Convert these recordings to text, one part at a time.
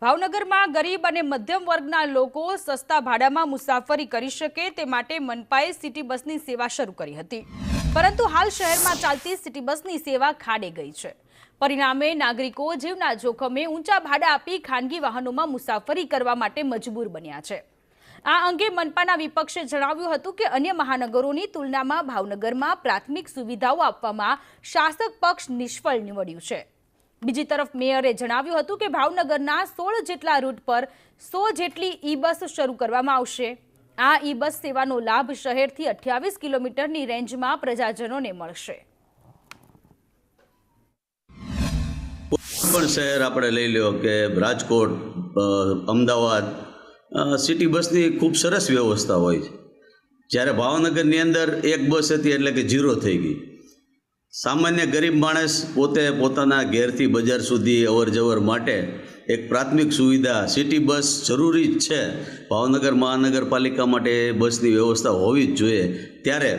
ભાવનગરમાં ગરીબ અને મધ્યમ વર્ગના લોકો સસ્તા ભાડામાં મુસાફરી કરી શકે તે માટે મનપાએ સિટી બસની સેવા શરૂ કરી હતી, પરંતુ હાલ શહેરમાં ચાલતી સિટી બસની સેવા ખાડે ગઈ છે। પરિણામે નાગરિકો જીવના જોખમે ઊંચા ભાડા આપી ખાનગી વાહનોમાં મુસાફરી કરવા માટે મજબૂર બન્યા છે। આ અંગે મનપાના વિપક્ષે જણાવ્યું હતું કે અન્ય મહાનગરોની તુલનામાં ભાવનગરમાં પ્રાથમિક સુવિધાઓ આપવામાં શાસક પક્ષ નિષ્ફળ નીવડ્યું છે। બીજી તરફ મેયરે જણાવ્યું હતું કે ભાવનગરના 16 જેટલા રૂટ પર 100 જેટલી ઈ બસ શરૂ કરવામાં આવશે। આ ઈ બસ સેવાનો લાભ શહેરથી 28 કિલોમીટરની રેન્જમાં પ્રજાજનોને મળશે। પણ શહેર આપણે લઈ લ્યો કે રાજકોટ, અમદાવાદ, સિટી બસની ખૂબ સરસ વ્યવસ્થા હોય છે, જ્યારે ભાવનગરની અંદર એક બસ હતી એટલે કે ઝીરો થઈ ગઈ। સામાન્ય ગરીબ માણસ પોતે પોતાના ઘેરથી બજાર સુધી અવર જવર માટે એક પ્રાથમિક સુવિધા સિટી બસ જરૂરી જ છે। ભાવનગર મહાનગરપાલિકા માટે બસની વ્યવસ્થા હોવી જ જોઈએ। ત્યારે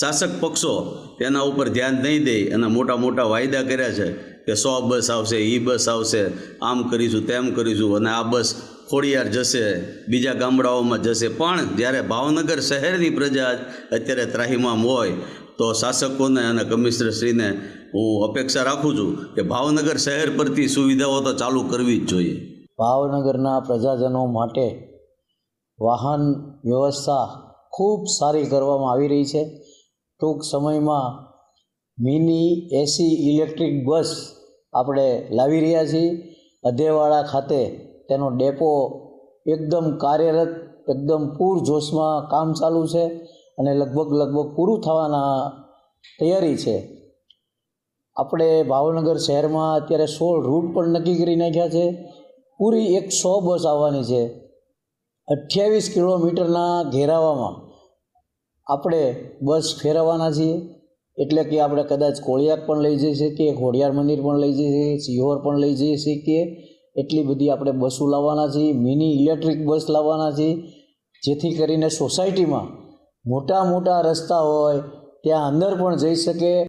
શાસક પક્ષો તેના ઉપર ધ્યાન નહીં દે અને મોટા મોટા વાયદા કર્યા છે કે 100 બસ આવશે, ઈ બસ આવશે, આમ કરીશું તેમ કરીશું અને આ બસ ખોડિયાર જશે, બીજા ગામડાઓમાં જશે। પણ જ્યારે ભાવનગર શહેરની પ્રજા અત્યારે ત્રાહિમામ હોય તો શાસકોને અને કમિશનરશ્રીને હું અપેક્ષા રાખું છું કે ભાવનગર શહેર પરથી સુવિધાઓ તો ચાલુ કરવી જ જોઈએ। ભાવનગરના પ્રજાજનો માટે વાહન વ્યવસ્થા ખૂબ સારી કરવામાં આવી રહી છે। ટૂંક સમયમાં મિની એસી ઇલેક્ટ્રિક બસ આપણે લાવી રહ્યા છીએ। અધેવાડા ખાતે તેનો ડેપો એકદમ કાર્યરત, એકદમ પૂરજોશમાં કામ ચાલુ છે અને લગભગ પૂરું થવાના તૈયારી છે। આપણે ભાવનગર શહેરમાં અત્યારે 16 રૂટ પણ નક્કી કરી નાખ્યા છે। પૂરી 100 બસ આવવાની છે। 28 કિલોમીટરના ઘેરાવામાં આપણે બસ ફેરવવાના છીએ, એટલે કે આપણે કદાચ કોળિયાક પણ લઈ જઈ શકીએ, ખોડિયાર મંદિર પણ લઈ જઈ શકીએ, સિહોર પણ લઈ જઈ શકીએ। એટલી બધી આપણે બસો લાવવાના છીએ, મિની ઇલેક્ટ્રિક બસ લાવવાના છીએ, જેથી કરીને સોસાયટીમાં મોટા મોટા રસ્તા હોય ત્યાં અંદર પણ જઈ શકે।